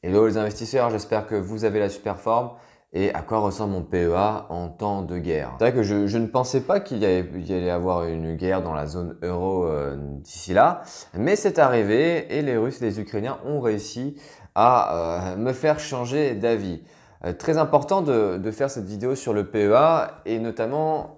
Hello les investisseurs, j'espère que vous avez la super forme. Et à quoi ressemble mon PEA en temps de guerre? C'est vrai que je ne pensais pas il y allait avoir une guerre dans la zone euro d'ici là, mais c'est arrivé et les Russes et les Ukrainiens ont réussi à me faire changer d'avis. Très important de faire cette vidéo sur le PEA et notamment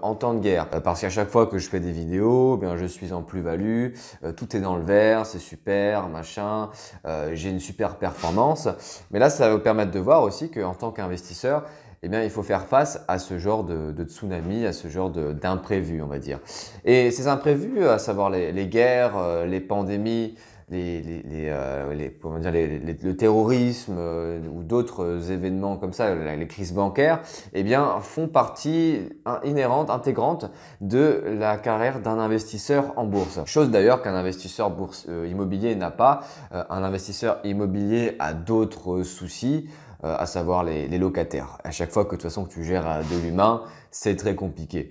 en temps de guerre. Parce qu'à chaque fois que je fais des vidéos, eh bien je suis en plus-value, tout est dans le vert, c'est super, machin, j'ai une super performance. Mais là, ça va vous permettre de voir aussi qu'en tant qu'investisseur, eh bien, il faut faire face à ce genre de tsunami, à ce genre d'imprévus, on va dire. Et ces imprévus, à savoir les guerres, les pandémies, comment dire, le terrorisme ou d'autres événements comme ça, les crises bancaires, eh bien, font partie inhérente, intégrante de la carrière d'un investisseur en bourse. Chose d'ailleurs qu'un investisseur immobilier n'a pas. Un investisseur immobilier a d'autres soucis, à savoir les locataires. À chaque fois que de toute façon que tu gères de l'humain, c'est très compliqué.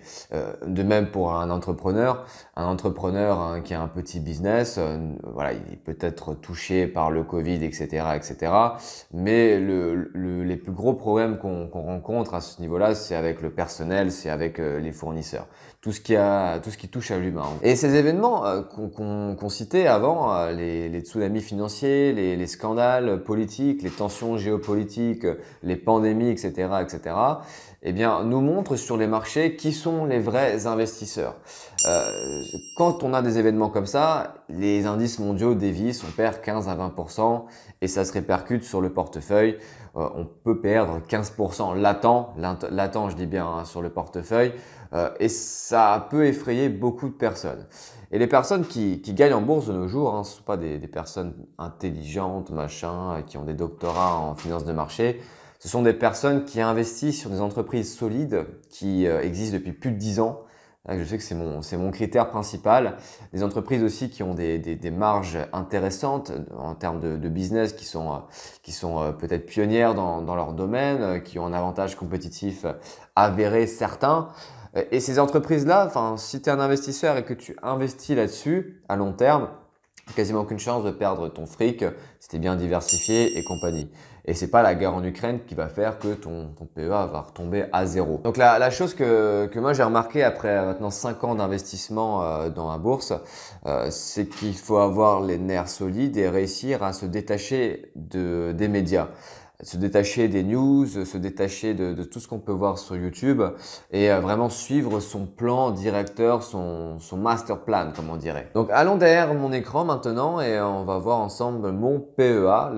De même pour un entrepreneur hein, qui a un petit business, voilà, il peut être touché par le Covid, etc., etc. Mais les plus gros problèmes qu'on rencontre à ce niveau-là, c'est avec le personnel, c'est avec les fournisseurs. Tout ce qui touche à l'humain. Et ces événements qu'on citait avant, les tsunamis financiers, les scandales politiques, les tensions géopolitiques, les pandémies, etc., etc., eh bien, nous montrent sur les marchés qui sont les vrais investisseurs. Quand on a des événements comme ça, les indices mondiaux dévissent, on perd 15 à 20% et ça se répercute sur le portefeuille. On peut perdre 15% latent je dis bien, hein, sur le portefeuille et ça peut effrayer beaucoup de personnes. Et les personnes qui gagnent en bourse de nos jours, hein, ce ne sont pas des personnes intelligentes, machin, qui ont des doctorats en finance de marché. Ce sont des personnes qui investissent sur des entreprises solides qui existent depuis plus de 10 ans. Je sais que c'est mon critère principal. Des entreprises aussi qui ont des marges intéressantes en termes de business, qui sont peut-être pionnières dans leur domaine, qui ont un avantage compétitif avéré certain. Et ces entreprises-là, enfin, si tu es un investisseur et que tu investis là-dessus à long terme, quasiment aucune chance de perdre ton fric si tu es bien diversifié et compagnie. Et c'est pas la guerre en Ukraine qui va faire que ton PEA va retomber à zéro. Donc la chose que moi j'ai remarqué après maintenant 5 ans d'investissement dans la bourse, c'est qu'il faut avoir les nerfs solides et réussir à se détacher des médias. Se détacher des news, se détacher de tout ce qu'on peut voir sur YouTube et vraiment suivre son plan directeur, son master plan, comme on dirait. Donc allons derrière mon écran maintenant et on va voir ensemble mon PEA.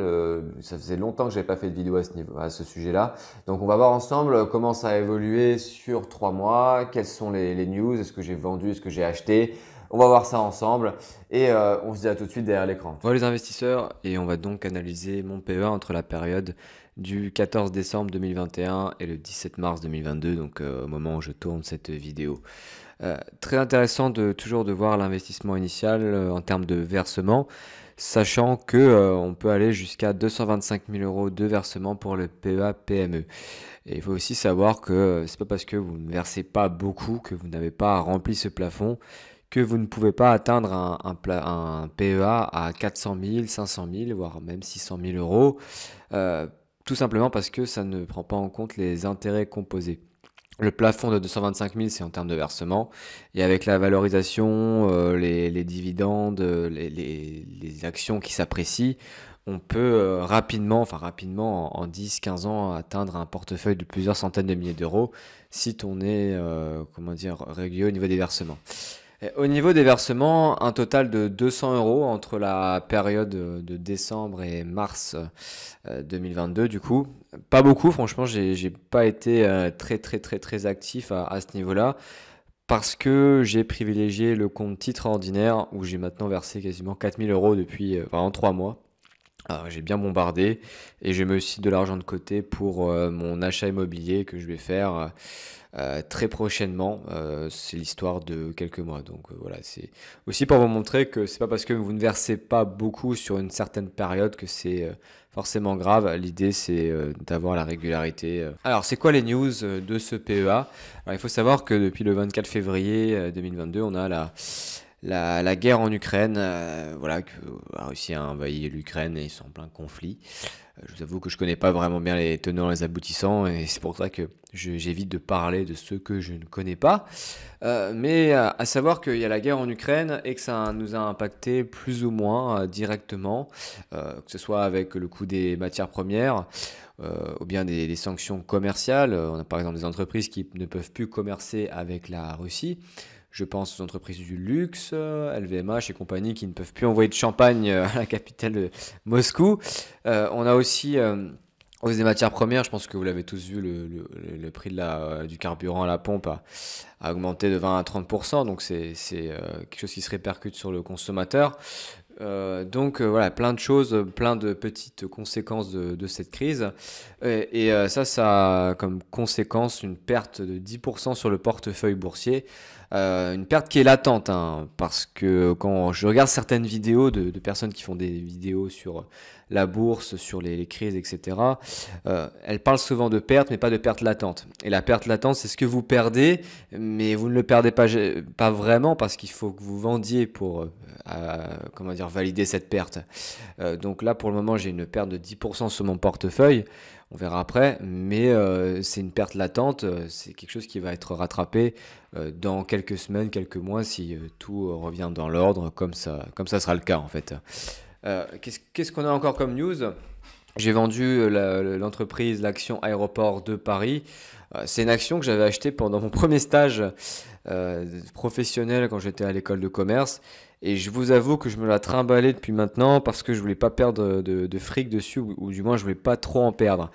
Ça faisait longtemps que je n'avais pas fait de vidéo à ce sujet-là. Donc on va voir ensemble comment ça a évolué sur 3 mois, quelles sont les news, est-ce que j'ai vendu, est-ce que j'ai acheté. On va voir ça ensemble et on se dit à tout de suite derrière l'écran. Voilà les investisseurs, et on va donc analyser mon PEA entre la période du 14 décembre 2021 et le 17 mars 2022, donc au moment où je tourne cette vidéo. Très intéressant toujours de voir l'investissement initial en termes de versement, sachant que on peut aller jusqu'à 225 000 euros de versement pour le PEA PME. Et il faut aussi savoir que c'est pas parce que vous ne versez pas beaucoup que vous n'avez pas rempli ce plafond, que vous ne pouvez pas atteindre un PEA à 400 000, 500 000, voire même 600 000 euros, euh, tout simplement parce que ça ne prend pas en compte les intérêts composés. Le plafond de 225 000, c'est en termes de versement. Et avec la valorisation, les dividendes, les actions qui s'apprécient, on peut rapidement, en 10-15 ans, atteindre un portefeuille de plusieurs centaines de milliers d'euros si on est, régulier au niveau des versements. Et au niveau des versements, un total de 200 euros entre la période de décembre et mars 2022 du coup. Pas beaucoup, franchement, j'ai pas été très actif à ce niveau-là parce que j'ai privilégié le compte titre ordinaire où j'ai maintenant versé quasiment 4000 euros depuis en 3 mois. Alors, j'ai bien bombardé et je mets aussi de l'argent de côté pour mon achat immobilier que je vais faire très prochainement. C'est l'histoire de quelques mois. Donc voilà, c'est aussi pour vous montrer que c'est pas parce que vous ne versez pas beaucoup sur une certaine période que c'est forcément grave. L'idée c'est d'avoir la régularité. Alors c'est quoi les news de ce PEA? Alors il faut savoir que depuis le 24 février 2022, on a la guerre en Ukraine, voilà, que la Russie a envahi l'Ukraine et ils sont en plein conflit. Je vous avoue que je connais pas vraiment bien les tenants et les aboutissants et c'est pour ça que j'évite de parler de ceux que je ne connais pas. Mais à savoir qu'il y a la guerre en Ukraine et que ça nous a impacté plus ou moins directement, que ce soit avec le coût des matières premières ou bien des sanctions commerciales. On a par exemple des entreprises qui ne peuvent plus commercer avec la Russie. Je pense aux entreprises du luxe, LVMH et compagnie qui ne peuvent plus envoyer de champagne à la capitale de Moscou. On a aussi hausse des matières premières. Je pense que vous l'avez tous vu, le prix du carburant à la pompe a augmenté de 20 à 30%. Donc c'est quelque chose qui se répercute sur le consommateur. Donc voilà, plein de choses, plein de petites conséquences de cette crise. Ça a comme conséquence une perte de 10% sur le portefeuille boursier. Une perte qui est latente, hein, parce que quand je regarde certaines vidéos de personnes qui font des vidéos sur la bourse, sur les crises, etc., elles parlent souvent de perte, mais pas de perte latente. Et la perte latente, c'est ce que vous perdez, mais vous ne le perdez pas vraiment, parce qu'il faut que vous vendiez pour comment dire, valider cette perte. Donc là, pour le moment, j'ai une perte de 10% sur mon portefeuille. On verra après, mais c'est une perte latente. C'est quelque chose qui va être rattrapé dans quelques semaines, quelques mois, si tout revient dans l'ordre, comme ça sera le cas en fait. Qu'est-ce qu'on a encore comme news? J'ai vendu l'entreprise, l'action Aéroport de Paris. C'est une action que j'avais achetée pendant mon premier stage professionnel quand j'étais à l'école de commerce. Et je vous avoue que je me la trimballais depuis maintenant parce que je voulais pas perdre de fric dessus, ou du moins je voulais pas trop en perdre.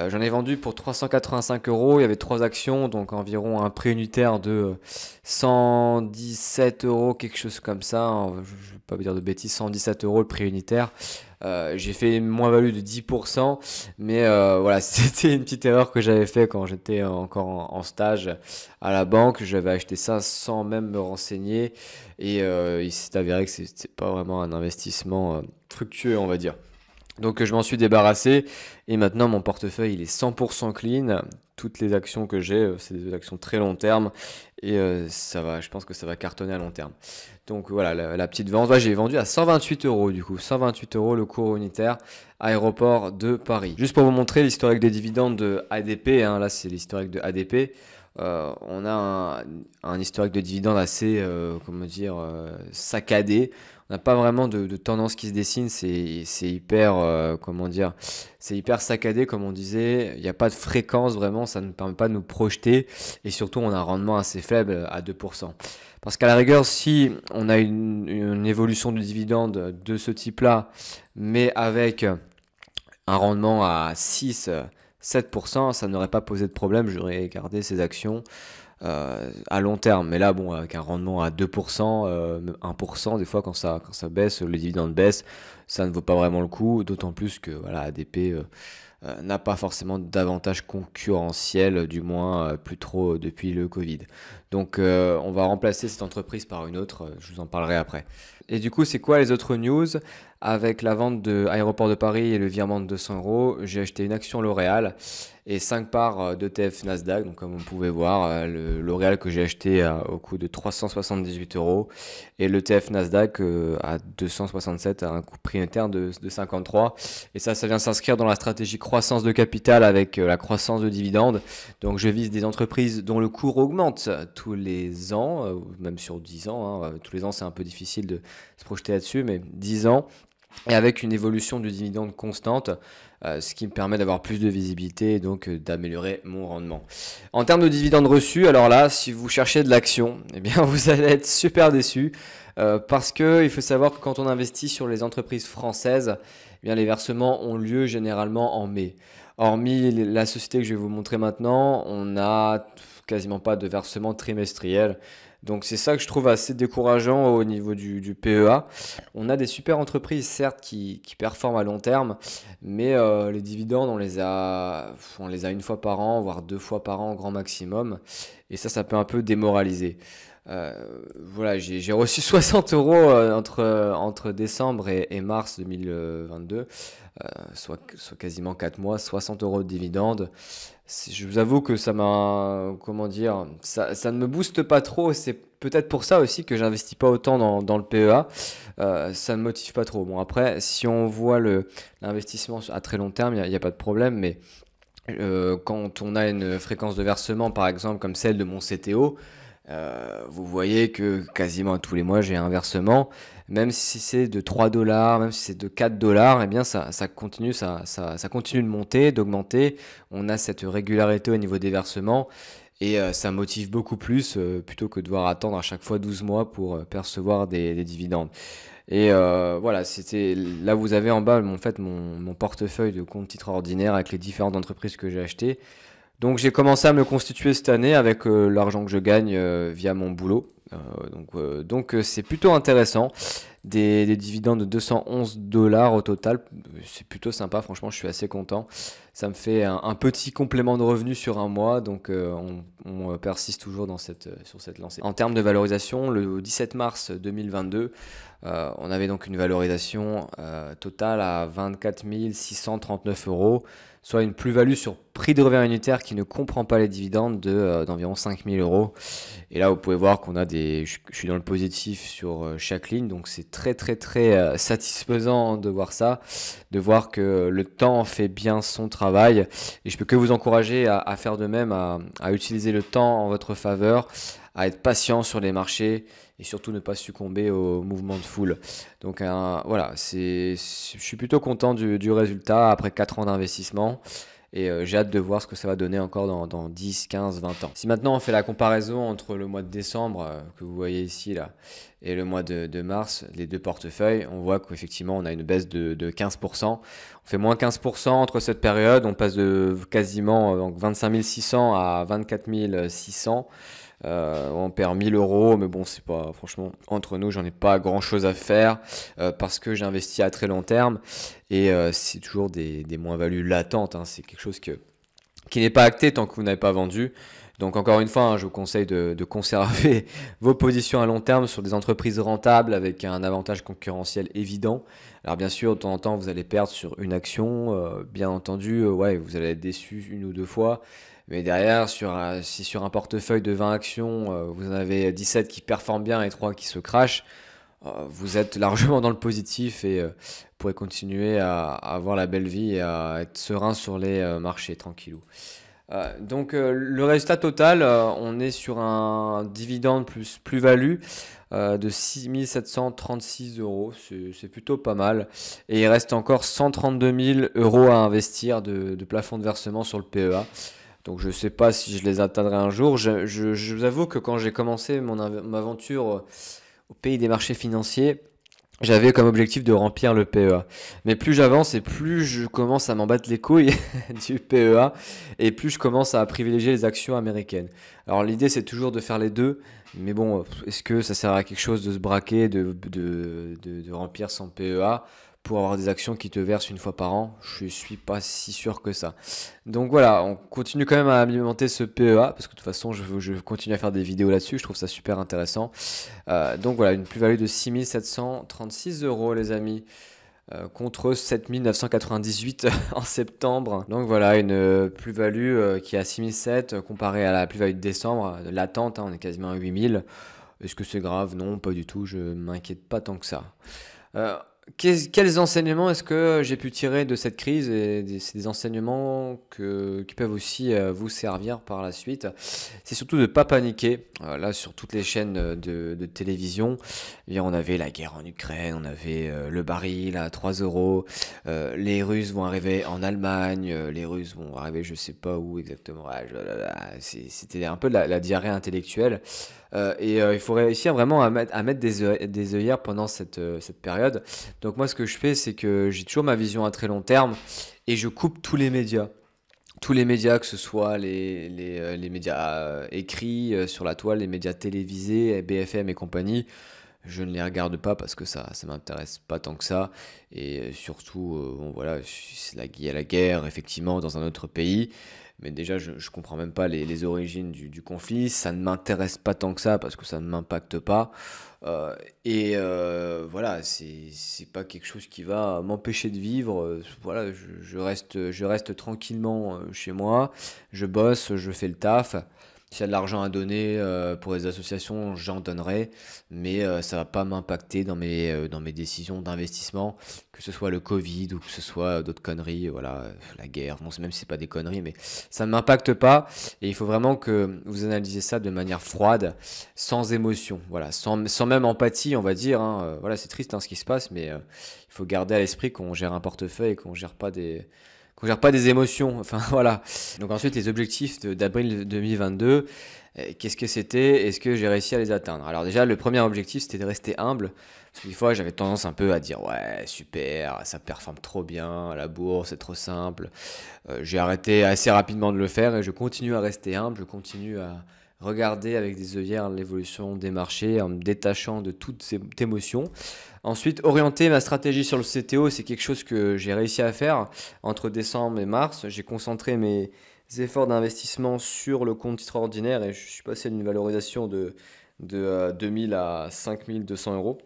J'en ai vendu pour 385 euros. Il y avait 3 actions, donc environ un prix unitaire de 117 euros, quelque chose comme ça. Je ne vais pas vous dire de bêtises, 117 euros le prix unitaire. J'ai fait une moins-value de 10%, mais voilà, c'était une petite erreur que j'avais fait quand j'étais encore en stage à la banque. J'avais acheté ça sans même me renseigner et il s'est avéré que c'était pas vraiment un investissement fructueux, on va dire. Donc je m'en suis débarrassé et maintenant mon portefeuille il est 100% clean. Toutes les actions que j'ai, c'est des actions très long terme et je pense que ça va cartonner à long terme. Donc voilà, la petite vente, ouais, j'ai vendu à 128 euros du coup, 128 euros le cours unitaire, Aéroport de Paris. Juste pour vous montrer l'historique des dividendes de ADP, hein, là c'est l'historique de ADP. On a un historique de dividendes assez, comment dire, saccadé. On n'a pas vraiment de tendance qui se dessine, c'est hyper, comment dire, c'est hyper saccadé comme on disait. Il n'y a pas de fréquence vraiment, ça ne permet pas de nous projeter et surtout on a un rendement assez faible à 2%. Parce qu'à la rigueur, si on a une évolution du dividende de ce type-là, mais avec un rendement à 6, 7%, ça n'aurait pas posé de problème, j'aurais gardé ces actions à long terme. Mais là, bon, avec un rendement à 2%, 1%, des fois quand ça baisse, le dividende baisse, ça ne vaut pas vraiment le coup, d'autant plus que voilà, ADP n'a pas forcément d'avantage concurrentiel, du moins plus trop depuis le Covid. Donc on va remplacer cette entreprise par une autre, je vous en parlerai après. Et du coup, c'est quoi les autres news? Avec la vente de Aéroport de Paris et le virement de 200 euros, j'ai acheté une action L'Oréal et 5 parts d'ETF Nasdaq. Donc comme vous pouvez voir, le L'Oréal que j'ai acheté au coût de 378 euros et l'ETF Nasdaq à 267 à un coût prix unitaire de 53. Et ça vient s'inscrire dans la stratégie croissance de capital avec la croissance de dividendes. Donc je vise des entreprises dont le cours augmente tous les ans, même sur 10 ans. Hein. Tous les ans c'est un peu difficile de se projeter là-dessus, mais 10 ans. Et avec une évolution du dividende constante, ce qui me permet d'avoir plus de visibilité et donc d'améliorer mon rendement. En termes de dividendes reçus, alors là, si vous cherchez de l'action, eh bien vous allez être super déçu parce que il faut savoir que quand on investit sur les entreprises françaises, eh bien les versements ont lieu généralement en mai. Hormis la société que je vais vous montrer maintenant, on n'a quasiment pas de versement trimestriel. Donc c'est ça que je trouve assez décourageant au niveau du PEA. On a des super entreprises certes qui performent à long terme, mais les dividendes on les a une fois par an, voire 2 fois par an au grand maximum. Et ça peut un peu démoraliser. Voilà, j'ai reçu 60 euros entre décembre et mars 2022, soit quasiment 4 mois, 60 euros de dividendes. Je vous avoue que ça m'a, comment dire, ça ne me booste pas trop. C'est peut-être pour ça aussi que j'investis pas autant dans le PEA. Ça me motive pas trop. Bon, après, si on voit l'investissement à très long terme, il y a pas de problème, mais quand on a une fréquence de versement, par exemple, comme celle de mon CTO, vous voyez que quasiment tous les mois, j'ai un versement. Même si c'est de 3 dollars, même si c'est de 4 dollars, eh bien, ça continue, ça continue de monter, d'augmenter. On a cette régularité au niveau des versements et ça motive beaucoup plus plutôt que de devoir attendre à chaque fois 12 mois pour percevoir des dividendes. Et voilà, là vous avez en bas mon portefeuille de compte titres ordinaires avec les différentes entreprises que j'ai achetées. Donc j'ai commencé à me constituer cette année avec l'argent que je gagne via mon boulot. C'est plutôt intéressant. Des dividendes de 211 dollars au total. C'est plutôt sympa, franchement, je suis assez content. Ça me fait un petit complément de revenu sur un mois, donc on persiste toujours sur cette lancée. En termes de valorisation, le 17 mars 2022, on avait donc une valorisation totale à 24 639 euros, soit une plus-value sur prix de revient unitaire qui ne comprend pas les dividendes d'environ 5 000 euros. Et là, vous pouvez voir je suis dans le positif sur chaque ligne, donc c'est très très très satisfaisant de voir ça, de voir que le temps fait bien son travail. Et je peux que vous encourager à faire de même, à utiliser le temps en votre faveur, à être patient sur les marchés et surtout ne pas succomber au mouvement de foule. Donc voilà, je suis plutôt content du résultat après 4 ans d'investissement. Et j'ai hâte de voir ce que ça va donner encore dans 10, 15, 20 ans. Si maintenant on fait la comparaison entre le mois de décembre, que vous voyez ici là, et le mois de mars, les deux portefeuilles, on voit qu'effectivement on a une baisse de 15%. On fait moins 15% entre cette période, on passe de quasiment donc 25 600 à 24 600. On perd 1000 euros, mais bon, c'est pas, franchement, entre nous, j'en ai pas grand chose à faire parce que j'ai investi à très long terme et c'est toujours des moins-values latentes, hein. C'est quelque chose qui n'est pas acté tant que vous n'avez pas vendu. Donc encore une fois, hein, je vous conseille de conserver vos positions à long terme sur des entreprises rentables avec un avantage concurrentiel évident. Alors bien sûr, de temps en temps, vous allez perdre sur une action. Bien entendu, ouais, vous allez être déçu une ou deux fois. Mais derrière, si sur un portefeuille de 20 actions, vous en avez 17 qui performent bien et 3 qui se crashent, vous êtes largement dans le positif et vous pourrez continuer à avoir la belle vie et à être serein sur les marchés, tranquillou. Le résultat total, on est sur un dividende plus-value de 6 736 euros. C'est plutôt pas mal. Et il reste encore 132 000 euros à investir de plafond de versement sur le PEA. Donc je ne sais pas si je les atteindrai un jour. Je vous avoue que quand j'ai commencé mon aventure au pays des marchés financiers, j'avais comme objectif de remplir le PEA. Mais plus j'avance et plus je commence à m'en battre les couilles du PEA et plus je commence à privilégier les actions américaines. Alors l'idée c'est toujours de faire les deux, mais bon, est-ce que ça sert à quelque chose de se braquer, de remplir son PEA pour avoir des actions qui te versent une fois par an? Je suis pas si sûr que ça. Donc voilà, on continue quand même à alimenter ce PEA parce que de toute façon je continue à faire des vidéos là-dessus, je trouve ça super intéressant. Donc voilà, une plus-value de 6 736 euros les amis, contre 7 998 en septembre. Donc voilà, une plus-value qui est à 6 700 comparée à la plus-value de décembre, latente, hein, on est quasiment à 8 000. Est-ce que c'est grave? Non, pas du tout, je m'inquiète pas tant que ça. Euh, Quels enseignements est-ce que j'ai pu tirer de cette crise et c'est des enseignements qui peuvent aussi vous servir par la suite. C'est surtout de ne pas paniquer. Là, sur toutes les chaînes de télévision, eh bien, on avait la guerre en Ukraine, on avait le baril à 3 euros, les Russes vont arriver en Allemagne, les Russes vont arriver je sais pas où exactement. Ouais, c'était un peu de la diarrhée intellectuelle. Il faut réussir vraiment à mettre des œillères pendant cette période. Donc moi, ce que je fais, c'est que j'ai toujours ma vision à très long terme et je coupe tous les médias. Tous les médias, que ce soit les médias écrits sur la toile, les médias télévisés, BFM et compagnie, je ne les regarde pas parce que ça m'intéresse pas tant que ça. Et surtout, bon voilà, il y a la guerre effectivement dans un autre pays. Mais déjà, je comprends même pas les origines du conflit. Ça ne m'intéresse pas tant que ça parce que ça ne m'impacte pas. Voilà, c'est pas quelque chose qui va m'empêcher de vivre. Voilà, je reste tranquillement chez moi. Je bosse, je fais le taf. S'il y a de l'argent à donner pour des associations, j'en donnerai, mais ça va pas m'impacter dans mes décisions d'investissement, que ce soit le Covid ou que ce soit d'autres conneries, voilà, la guerre, bon, même si c'est pas des conneries, mais ça ne m'impacte pas et il faut vraiment que vous analysez ça de manière froide, sans émotion, voilà, sans même empathie, on va dire, hein, voilà, c'est triste hein, ce qui se passe, mais il faut garder à l'esprit qu'on gère un portefeuille et qu'on gère pas des émotions, enfin voilà. Donc ensuite, les objectifs d'avril 2022, qu'est-ce que c'était? Est-ce que j'ai réussi à les atteindre? Alors déjà, le premier objectif, c'était de rester humble. Parce que des fois, j'avais tendance un peu à dire, ouais, super, ça performe trop bien, la bourse, c'est trop simple. J'ai arrêté assez rapidement de le faire et je continue à rester humble, je continue à regarder avec des œillères l'évolution des marchés en me détachant de toutes ces émotions. Ensuite, orienter ma stratégie sur le CTO, c'est quelque chose que j'ai réussi à faire entre décembre et mars. J'ai concentré mes efforts d'investissement sur le compte titre ordinaire et je suis passé d'une valorisation de 2000 à 5200 euros.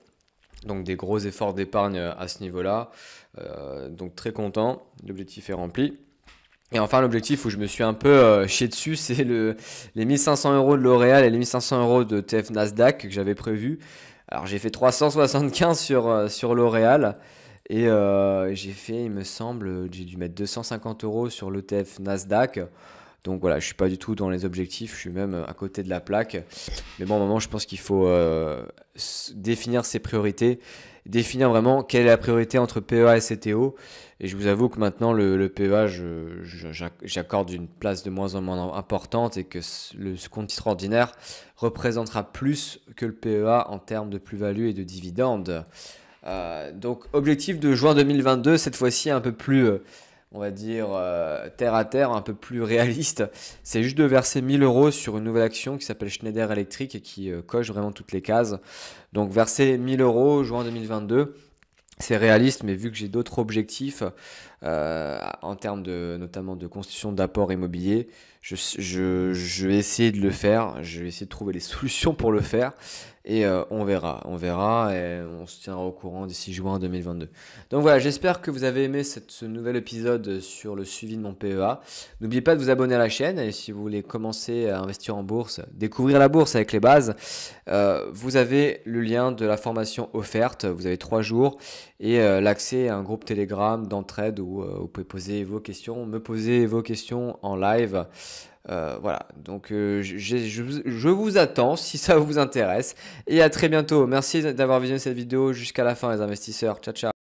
Donc des gros efforts d'épargne à ce niveau-là. Donc très content, l'objectif est rempli. Et enfin, l'objectif où je me suis un peu chié dessus, c'est les 1500 euros de L'Oréal et les 1500 euros de TF Nasdaq que j'avais prévu. Alors j'ai fait 375 sur L'Oréal et j'ai fait, il me semble, j'ai dû mettre 250 euros sur l'ETF Nasdaq. Donc voilà, je suis pas du tout dans les objectifs, je suis même à côté de la plaque. Mais bon, à un moment, je pense qu'il faut définir ses priorités, définir vraiment quelle est la priorité entre PEA et CTO. Et je vous avoue que maintenant, le PEA, j'accorde une place de moins en moins importante et que ce compte titre ordinaire représentera plus que le PEA en termes de plus-value et de dividendes. Donc, objectif de juin 2022, cette fois-ci un peu plus, on va dire, terre à terre, un peu plus réaliste. C'est juste de verser 1000 euros sur une nouvelle action qui s'appelle Schneider Electric et qui coche vraiment toutes les cases. Donc, verser 1000 euros juin 2022. C'est réaliste, mais vu que j'ai d'autres objectifs en termes notamment de constitution d'apport immobilier, je vais essayer de le faire. Je vais essayer de trouver les solutions pour le faire. Et on verra et on se tiendra au courant d'ici juin 2022. Donc voilà, j'espère que vous avez aimé ce nouvel épisode sur le suivi de mon PEA. N'oubliez pas de vous abonner à la chaîne et si vous voulez commencer à investir en bourse, découvrir la bourse avec les bases, vous avez le lien de la formation offerte. Vous avez 3 jours et l'accès à un groupe Telegram d'entraide où vous pouvez poser vos questions, me poser vos questions en live. Voilà, donc je vous attends si ça vous intéresse et à très bientôt. Merci d'avoir visionné cette vidéo jusqu'à la fin les investisseurs. Ciao ciao.